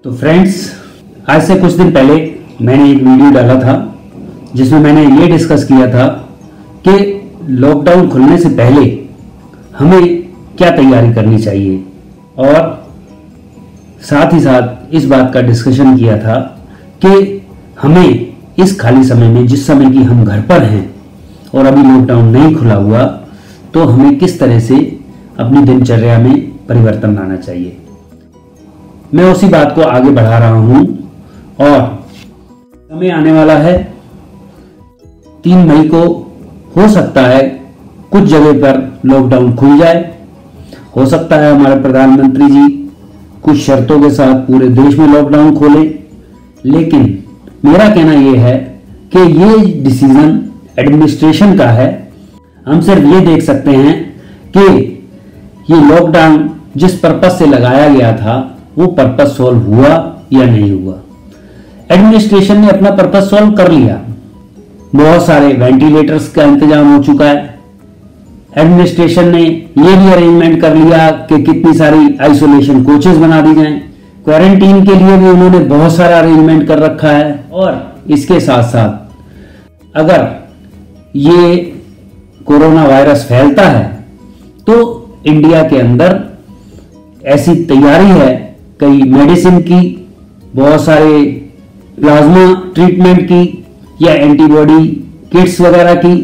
तो फ्रेंड्स, आज से कुछ दिन पहले मैंने एक वीडियो डाला था जिसमें मैंने ये डिस्कस किया था कि लॉकडाउन खुलने से पहले हमें क्या तैयारी करनी चाहिए, और साथ ही साथ इस बात का डिस्कशन किया था कि हमें इस खाली समय में, जिस समय की हम घर पर हैं और अभी लॉकडाउन नहीं खुला हुआ, तो हमें किस तरह से अपनी दिनचर्या में परिवर्तन लाना चाहिए। मैं उसी बात को आगे बढ़ा रहा हूं और समय आने वाला है 3 मई को। हो सकता है कुछ जगह पर लॉकडाउन खुल जाए, हो सकता है हमारे प्रधानमंत्री जी कुछ शर्तों के साथ पूरे देश में लॉकडाउन खोले, लेकिन मेरा कहना यह है कि ये डिसीजन एडमिनिस्ट्रेशन का है। हम सिर्फ ये देख सकते हैं कि ये लॉकडाउन जिस पर्पस से लगाया गया था वो पर्पस सॉल्व हुआ या नहीं हुआ। एडमिनिस्ट्रेशन ने अपना पर्पस सॉल्व कर लिया, बहुत सारे वेंटिलेटर्स का इंतजाम हो चुका है। एडमिनिस्ट्रेशन ने ये भी अरेंजमेंट कर लिया कि कितनी सारी आइसोलेशन कोचेस बना दी जाएं। क्वारंटीन के लिए भी उन्होंने बहुत सारा अरेंजमेंट कर रखा है। और इसके साथ साथ अगर ये कोरोना वायरस फैलता है तो इंडिया के अंदर ऐसी तैयारी है, कई मेडिसिन की, बहुत सारे प्लाज्मा ट्रीटमेंट की या एंटीबॉडी किट्स वगैरह की।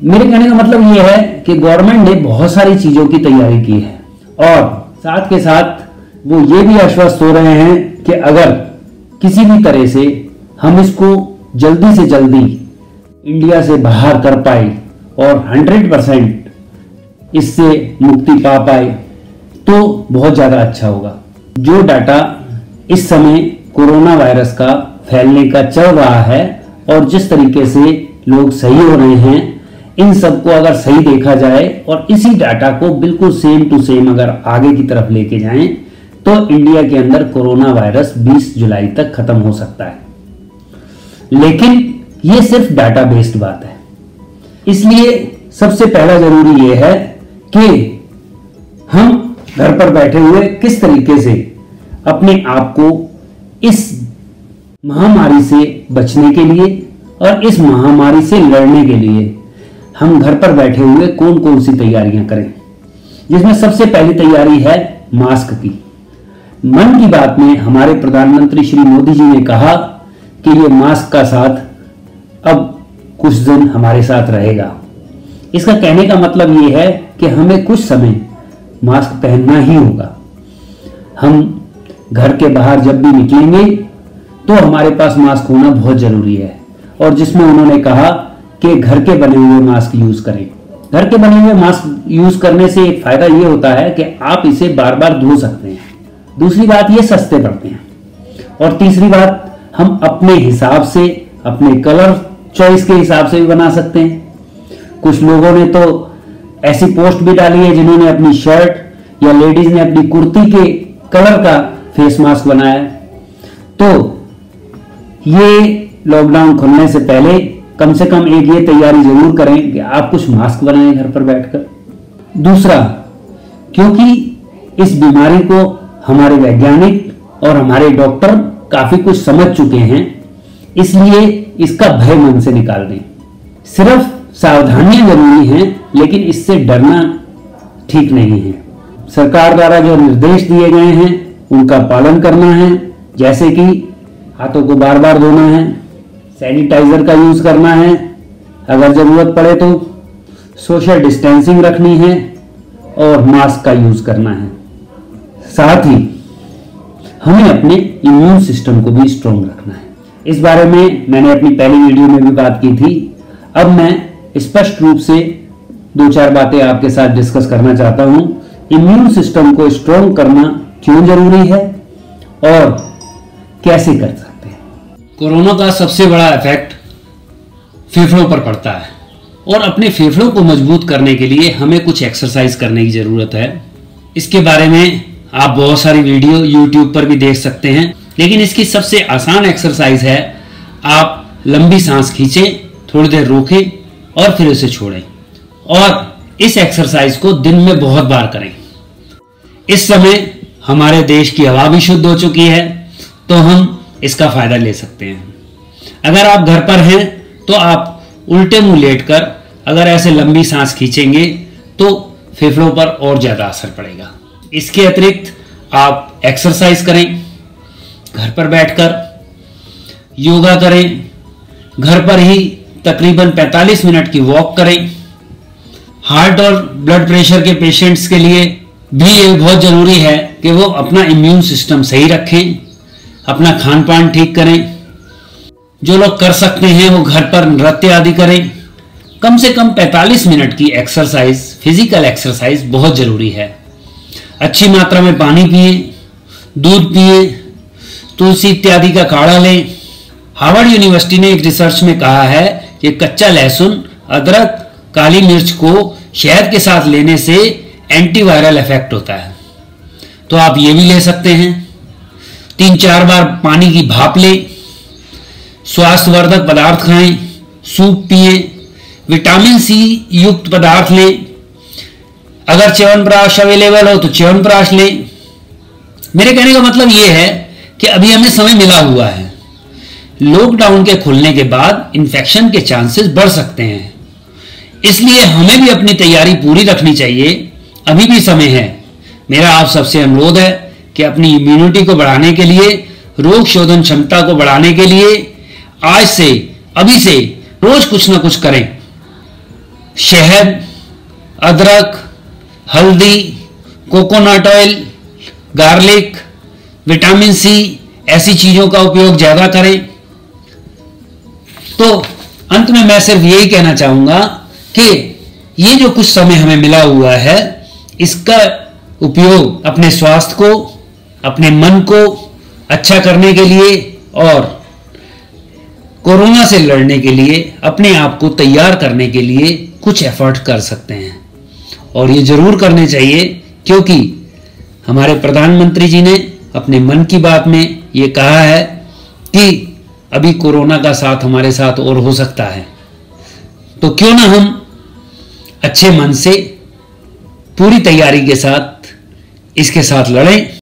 मेरे कहने का मतलब यह है कि गवर्नमेंट ने बहुत सारी चीजों की तैयारी की है, और साथ के साथ वो ये भी आश्वस्त हो रहे हैं कि अगर किसी भी तरह से हम इसको जल्दी से जल्दी इंडिया से बाहर कर पाए और 100% इससे मुक्ति पा पाए तो बहुत ज्यादा अच्छा होगा। जो डाटा इस समय कोरोना वायरस का फैलने का चल रहा है और जिस तरीके से लोग सही हो रहे हैं, इन सबको अगर सही देखा जाए और इसी डाटा को बिल्कुल सेम टू सेम अगर आगे की तरफ लेके जाएं तो इंडिया के अंदर कोरोना वायरस 20 जुलाई तक खत्म हो सकता है। लेकिन ये सिर्फ डाटा बेस्ड बात है, इसलिए सबसे पहला जरूरी यह है कि हम घर पर बैठे हुए किस तरीके से अपने आप को इस महामारी से बचने के लिए और इस महामारी से लड़ने के लिए हम घर पर बैठे हुए कौन कौन सी तैयारियां करें, जिसमें सबसे पहली तैयारी है मास्क की। मन की बात में हमारे प्रधानमंत्री श्री मोदी जी ने कहा कि ये मास्क का साथ अब कुछ दिन हमारे साथ रहेगा। इसका कहने का मतलब ये है कि हमें कुछ समय मास्क पहनना ही होगा। हम घर के बाहर जब भी निकलेंगे तो हमारे पास मास्क होना बहुत जरूरी है, और जिसमें उन्होंने कहा कि घर के बने हुए मास्क यूज करें। घर के बने हुए मास्क यूज करने से एक फायदा ये होता है कि आप इसे बार बार धो सकते हैं। दूसरी बात, ये सस्ते पड़ते हैं, और तीसरी बात, हम अपने हिसाब से, अपने कलर चॉइस के हिसाब से भी बना सकते हैं। कुछ लोगों ने तो ऐसी पोस्ट भी डाली है जिन्होंने अपनी शर्ट या लेडीज ने अपनी कुर्ती के कलर का फेस मास्क बनाया है। तो ये लॉकडाउन खुलने से पहले कम से कम एक ये तैयारी जरूर करें कि आप कुछ मास्क बनाएं घर पर बैठकर। दूसरा, क्योंकि इस बीमारी को हमारे वैज्ञानिक और हमारे डॉक्टर काफी कुछ समझ चुके हैं, इसलिए इसका भय मन से निकाल दें। सिर्फ सावधानियां जरूरी हैं, लेकिन इससे डरना ठीक नहीं है। सरकार द्वारा जो निर्देश दिए गए हैं उनका पालन करना है, जैसे कि हाथों को बार बार धोना है, सैनिटाइजर का यूज करना है, अगर जरूरत पड़े तो सोशल डिस्टेंसिंग रखनी है और मास्क का यूज करना है। साथ ही हमें अपने इम्यून सिस्टम को भी स्ट्रॉन्ग रखना है। इस बारे में मैंने अपनी पहली वीडियो में भी बात की थी। अब मैं स्पष्ट रूप से 2-4 बातें आपके साथ डिस्कस करना चाहता हूं। इम्यून सिस्टम को स्ट्रॉन्ग करना क्यों जरूरी है और कैसे कर सकते हैं। कोरोना का सबसे बड़ा इफेक्ट फेफड़ों पर पड़ता है, और अपने फेफड़ों को मजबूत करने के लिए हमें कुछ एक्सरसाइज करने की ज़रूरत है। इसके बारे में आप बहुत सारी वीडियो YouTube पर भी देख सकते हैं, लेकिन इसकी सबसे आसान एक्सरसाइज है, आप लंबी सांस खींचें, थोड़ी देर रोकें और फिर उसे छोड़ें, और इस एक्सरसाइज को दिन में बहुत बार करें। इस समय हमारे देश की हवा भी शुद्ध हो चुकी है, तो हम इसका फायदा ले सकते हैं। अगर आप घर पर हैं तो आप उल्टे मुंह लेटकर अगर ऐसे लंबी सांस खींचेंगे तो फेफड़ों पर और ज्यादा असर पड़ेगा। इसके अतिरिक्त आप एक्सरसाइज करें, घर पर बैठकर योगा करें, घर पर ही तकरीबन 45 मिनट की वॉक करें। हार्ट और ब्लड प्रेशर के पेशेंट्स के लिए भी ये बहुत जरूरी है कि वो अपना इम्यून सिस्टम सही रखें, अपना खान पान ठीक करें। जो लोग कर सकते हैं वो घर पर नृत्य आदि करें। कम से कम 45 मिनट की एक्सरसाइज, फिजिकल एक्सरसाइज बहुत जरूरी है। अच्छी मात्रा में पानी पिए, दूध पिए, तुलसी इत्यादि का काढ़ा लें। हार्वर्ड यूनिवर्सिटी ने एक रिसर्च में कहा है कि कच्चा लहसुन, अदरक, काली मिर्च को शहद के साथ लेने से एंटीवायरल इफेक्ट होता है, तो आप ये भी ले सकते हैं। 3-4 बार पानी की भाप लें, स्वास्थ्यवर्धक पदार्थ खाएं, सूप पिए, विटामिन सी युक्त पदार्थ लें। अगर च्यवनप्राश अवेलेबल हो तो च्यवनप्राश लें। मेरे कहने का मतलब यह है कि अभी हमें समय मिला हुआ है। लॉकडाउन के खुलने के बाद इन्फेक्शन के चांसेस बढ़ सकते हैं, इसलिए हमें भी अपनी तैयारी पूरी रखनी चाहिए। अभी भी समय है। मेरा आप सबसे अनुरोध है कि अपनी इम्यूनिटी को बढ़ाने के लिए, रोग शोधन क्षमता को बढ़ाने के लिए आज से, अभी से रोज कुछ ना कुछ करें। शहद, अदरक, हल्दी, coconut oil, garlic, vitamin C, ऐसी चीजों का उपयोग ज्यादा करें। तो अंत में मैं सिर्फ यही कहना चाहूंगा कि ये जो कुछ समय हमें मिला हुआ है, इसका उपयोग अपने स्वास्थ्य को, अपने मन को अच्छा करने के लिए और कोरोना से लड़ने के लिए, अपने आप को तैयार करने के लिए कुछ एफर्ट कर सकते हैं। और ये जरूर करने चाहिए, क्योंकि हमारे प्रधानमंत्री जी ने अपने मन की बात में ये कहा है कि अभी कोरोना का साथ हमारे साथ और हो सकता है। तो क्यों ना हम अच्छे मन से, पूरी तैयारी के साथ इसके साथ लड़ें।